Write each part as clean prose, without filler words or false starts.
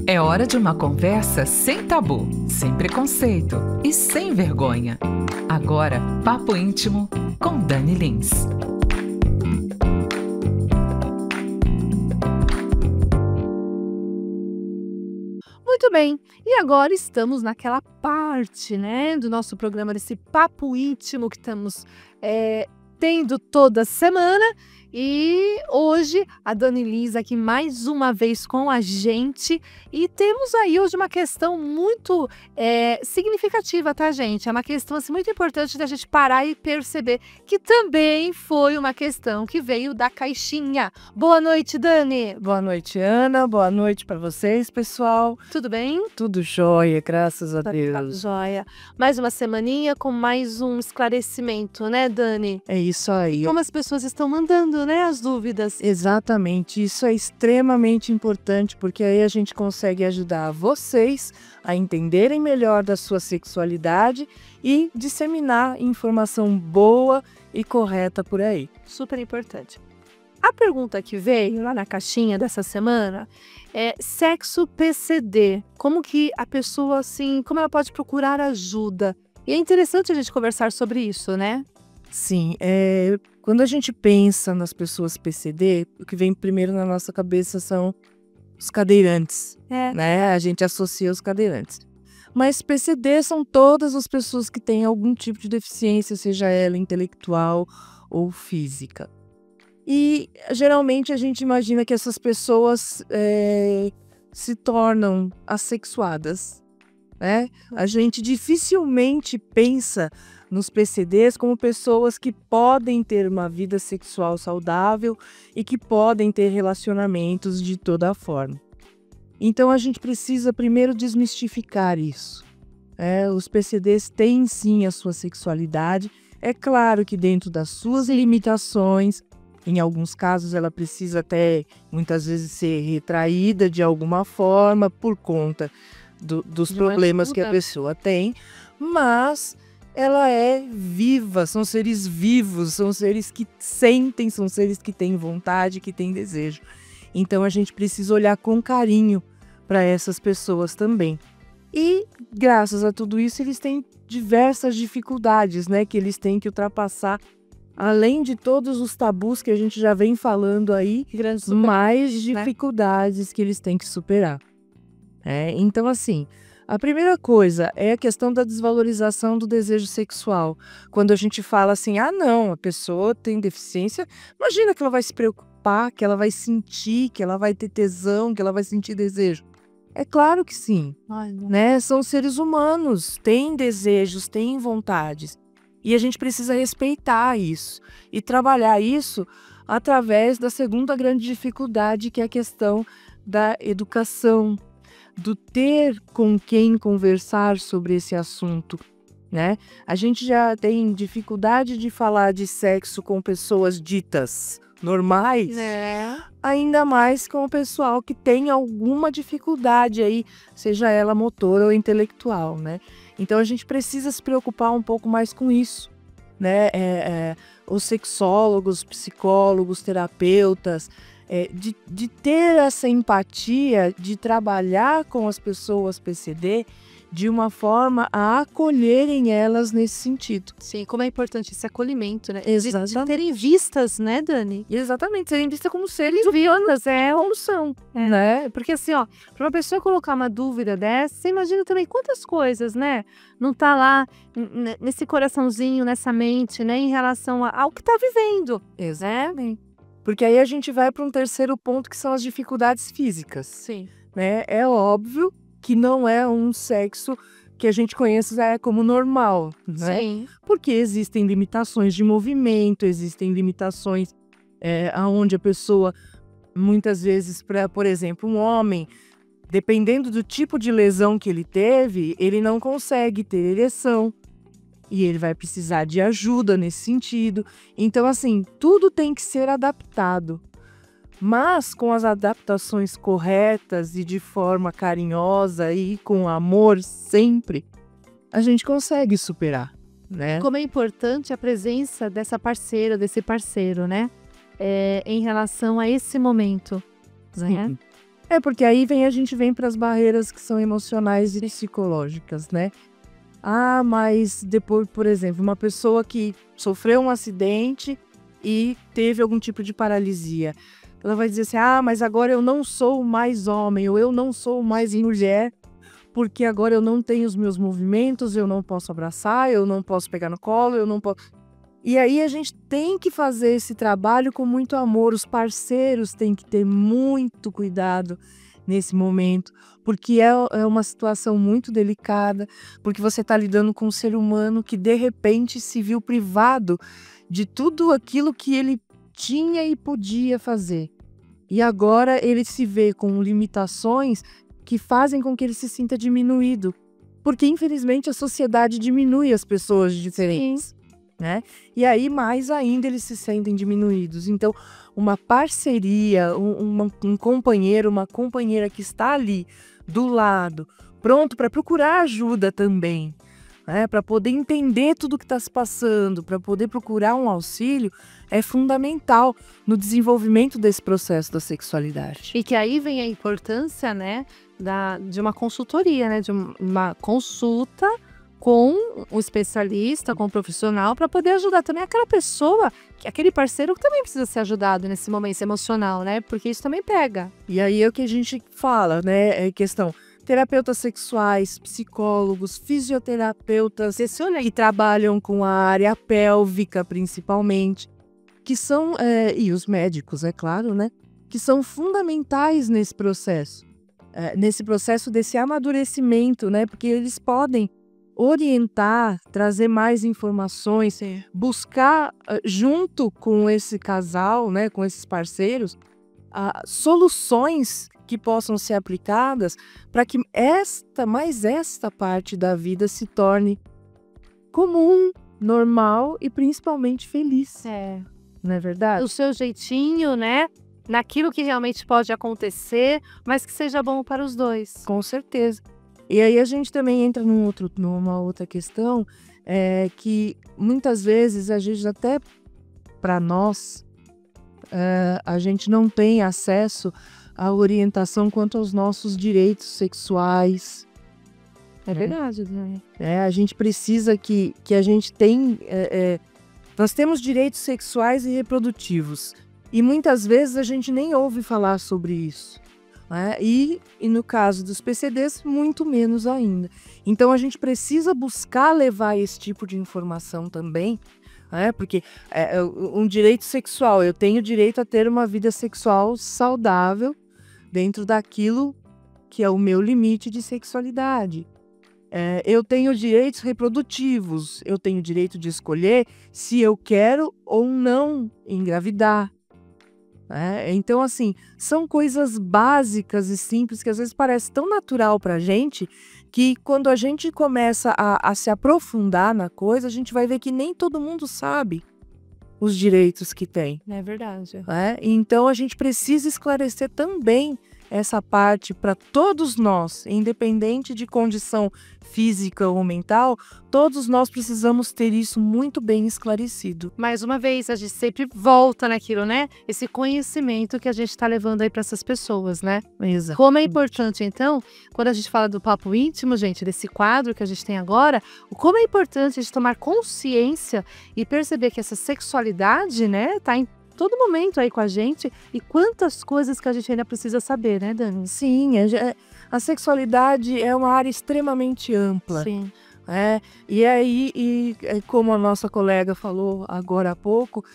É hora de uma conversa sem tabu, sem preconceito e sem vergonha. Agora, Papo Íntimo com Dani Lins. Muito bem, e agora estamos naquela parte, né, do nosso programa, desse papo íntimo que estamos tendo toda semana. E hoje a Dani Lins aqui mais uma vez com a gente, e temos aí hoje uma questão muito significativa, tá, gente? É uma questão assim, muito importante da gente parar e perceber que também foi uma questão que veio da caixinha. Boa noite, Dani. Boa noite, Ana. Boa noite para vocês, pessoal. Tudo bem? Tudo jóia, graças a Deus. Jóia. Mais uma semaninha com mais um esclarecimento, né, Dani? É isso aí. Como as pessoas estão mandando, né, as dúvidas. Exatamente, isso é extremamente importante, porque aí a gente consegue ajudar vocês a entenderem melhor da sua sexualidade e disseminar informação boa e correta por aí. Super importante. A pergunta que veio lá na caixinha dessa semana é sexo PCD. Como que a pessoa, assim, como ela pode procurar ajuda? E é interessante a gente conversar sobre isso, né? Sim, quando a gente pensa nas pessoas PCD, o que vem primeiro na nossa cabeça são os cadeirantes, né? A gente associa os cadeirantes. Mas PCD são todas as pessoas que têm algum tipo de deficiência, seja ela intelectual ou física. E geralmente a gente imagina que essas pessoas se tornam assexuadas, né? A gente dificilmente pensa nos PCDs como pessoas que podem ter uma vida sexual saudável e que podem ter relacionamentos de toda forma. Então a gente precisa primeiro desmistificar isso. Os PCDs têm sim a sua sexualidade, é claro que dentro das suas limitações. Em alguns casos, ela precisa até, muitas vezes, ser retraída de alguma forma por conta dos problemas que a pessoa tem, mas ela é viva, são seres vivos, são seres que sentem, são seres que têm vontade, que têm desejo. Então, a gente precisa olhar com carinho para essas pessoas também. E, graças a tudo isso, eles têm diversas dificuldades, né, que eles têm que ultrapassar. Além de todos os tabus que a gente já vem falando aí, mais dificuldades, né, que eles têm que superar. Então, assim, a primeira coisa é a questão da desvalorização do desejo sexual. Quando a gente fala assim, não, a pessoa tem deficiência, imagina que ela vai se preocupar, que ela vai sentir, que ela vai ter tesão, que ela vai sentir desejo. É claro que sim, né? São seres humanos, têm desejos, têm vontades. E a gente precisa respeitar isso e trabalhar isso através da segunda grande dificuldade, que é a questão da educação, do ter com quem conversar sobre esse assunto, né? A gente já tem dificuldade de falar de sexo com pessoas ditas normais, ainda mais com o pessoal que tem alguma dificuldade aí, seja ela motora ou intelectual, né? Então a gente precisa se preocupar um pouco mais com isso, né? Os sexólogos, psicólogos, terapeutas, de ter essa empatia, de trabalhar com as pessoas PCD de uma forma a acolherem elas nesse sentido. Sim, como é importante esse acolhimento, né? Exatamente. De terem vistas, né, Dani? Exatamente, serem vistas como seres humanos, como são, né? Porque assim, para uma pessoa colocar uma dúvida dessa, você imagina também quantas coisas, né? Não tá lá nesse coraçãozinho, nessa mente, né, em relação ao que tá vivendo. Exatamente. Porque aí a gente vai para um terceiro ponto, que são as dificuldades físicas. Sim. Né? É óbvio que não é um sexo que a gente conhece como normal, né? Sim. Porque existem limitações de movimento, existem limitações onde a pessoa, muitas vezes, por exemplo, um homem, dependendo do tipo de lesão que ele teve, ele não consegue ter ereção. E ele vai precisar de ajuda nesse sentido. Então, assim, tudo tem que ser adaptado. Mas com as adaptações corretas e de forma carinhosa e com amor sempre, a gente consegue superar, né? Como é importante a presença dessa parceira, desse parceiro, né? Em relação a esse momento, né? Porque aí a gente vem para as barreiras que são emocionais e psicológicas, né? Mas depois, por exemplo, uma pessoa que sofreu um acidente e teve algum tipo de paralisia, ela vai dizer assim, mas agora eu não sou mais homem, ou eu não sou mais mulher, porque agora eu não tenho os meus movimentos, eu não posso abraçar, eu não posso pegar no colo, eu não posso... E aí a gente tem que fazer esse trabalho com muito amor, os parceiros têm que ter muito cuidado nesse momento, porque é uma situação muito delicada, porque você está lidando com um ser humano que de repente se viu privado de tudo aquilo que ele tinha e podia fazer. E agora ele se vê com limitações que fazem com que ele se sinta diminuído, porque infelizmente a sociedade diminui as pessoas diferentes. Né? E aí mais ainda eles se sentem diminuídos. Então uma parceria, um companheiro, uma companheira que está ali do lado, pronto para procurar ajuda também, né? Para poder entender tudo o que está se passando, para poder procurar um auxílio, é fundamental no desenvolvimento desse processo da sexualidade. E que aí vem a importância, né, de uma consultoria, né, de uma consulta com um especialista, com um profissional, para poder ajudar também aquela pessoa, aquele parceiro que também precisa ser ajudado nesse momento emocional, né? Porque isso também pega. E aí é o que a gente fala, né? É questão terapeutas sexuais, psicólogos, fisioterapeutas que trabalham com a área pélvica principalmente, que são, e os médicos, é claro, né? Que são fundamentais nesse processo desse amadurecimento, né? Porque eles podem orientar, trazer mais informações, buscar junto com esse casal, né, com esses parceiros, soluções que possam ser aplicadas para que esta parte da vida se torne comum, normal e principalmente feliz. Não é verdade? O seu jeitinho, né? Naquilo que realmente pode acontecer, mas que seja bom para os dois. Com certeza. E aí a gente também entra numa outra questão, que muitas vezes a gente até, para nós, a gente não tem acesso à orientação quanto aos nossos direitos sexuais. É verdade, né? A gente precisa que a gente tem... nós temos direitos sexuais e reprodutivos, e muitas vezes a gente nem ouve falar sobre isso. E no caso dos PCDs, muito menos ainda. Então a gente precisa buscar levar esse tipo de informação também, porque um direito sexual, eu tenho direito a ter uma vida sexual saudável dentro daquilo que é o meu limite de sexualidade. Eu tenho direitos reprodutivos, eu tenho direito de escolher se eu quero ou não engravidar. Então, assim, são coisas básicas e simples que às vezes parece tão natural pra gente que quando a gente começa a se aprofundar na coisa, a gente vai ver que nem todo mundo sabe os direitos que tem. É verdade. Então, a gente precisa esclarecer também essa parte para todos nós, independente de condição física ou mental, todos nós precisamos ter isso muito bem esclarecido. Mais uma vez, a gente sempre volta naquilo, né? Esse conhecimento que a gente está levando aí para essas pessoas, né? Exato. Como é importante, então, quando a gente fala do papo íntimo, gente, desse quadro que a gente tem agora, como é importante a gente tomar consciência e perceber que essa sexualidade, né, tá em todo momento aí com a gente, e quantas coisas que a gente ainda precisa saber, né, Dani? Sim, a sexualidade é uma área extremamente ampla. Sim. E aí, como a nossa colega falou agora há pouco,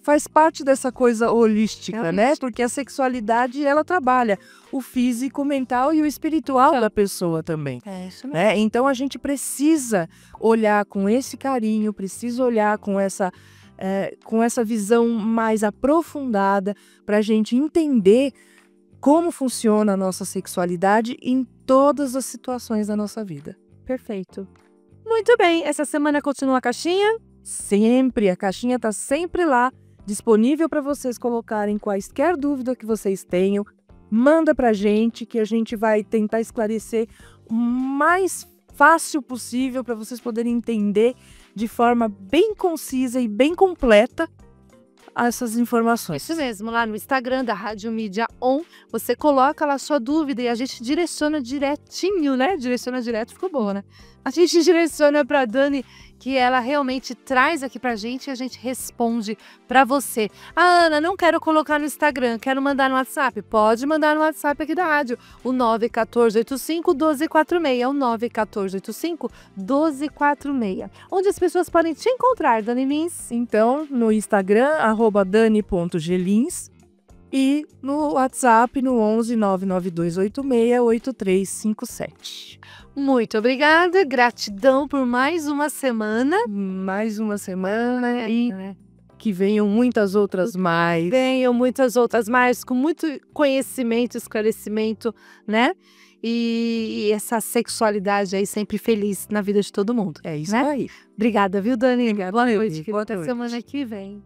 faz parte dessa coisa holística, né? Porque a sexualidade, ela trabalha o físico, o mental e o espiritual da pessoa também. Isso mesmo. Então a gente precisa olhar com esse carinho, precisa olhar com essa visão mais aprofundada para a gente entender como funciona a nossa sexualidade em todas as situações da nossa vida. Perfeito. Muito bem, essa semana continua a caixinha? Sempre, a caixinha está sempre lá, disponível para vocês colocarem quaisquer dúvida que vocês tenham. Manda para a gente que a gente vai tentar esclarecer o mais fácil possível para vocês poderem entender de forma bem concisa e bem completa essas informações. Isso mesmo, lá no Instagram da Rádio Mídia On, você coloca lá a sua dúvida e a gente direciona direitinho, né? Direciona direto, ficou boa, né? A gente direciona para Dani, que ela realmente traz aqui pra gente e a gente responde para você. Ah, Ana, não quero colocar no Instagram, quero mandar no WhatsApp. Pode mandar no WhatsApp aqui da rádio, o 91485-1246, o 91485-1246. Onde as pessoas podem te encontrar, Dani Lins? Então, no Instagram, @dani.gelins e no WhatsApp no 11 99286 8357. Muito obrigada, gratidão por mais uma semana. Mais uma semana e que venham muitas outras mais. Venham muitas outras mais, com muito conhecimento, esclarecimento, né? E essa sexualidade aí sempre feliz na vida de todo mundo. É isso né? aí. Obrigada, viu, Dani? Obrigada. Boa noite. Boa Até noite. semana que vem.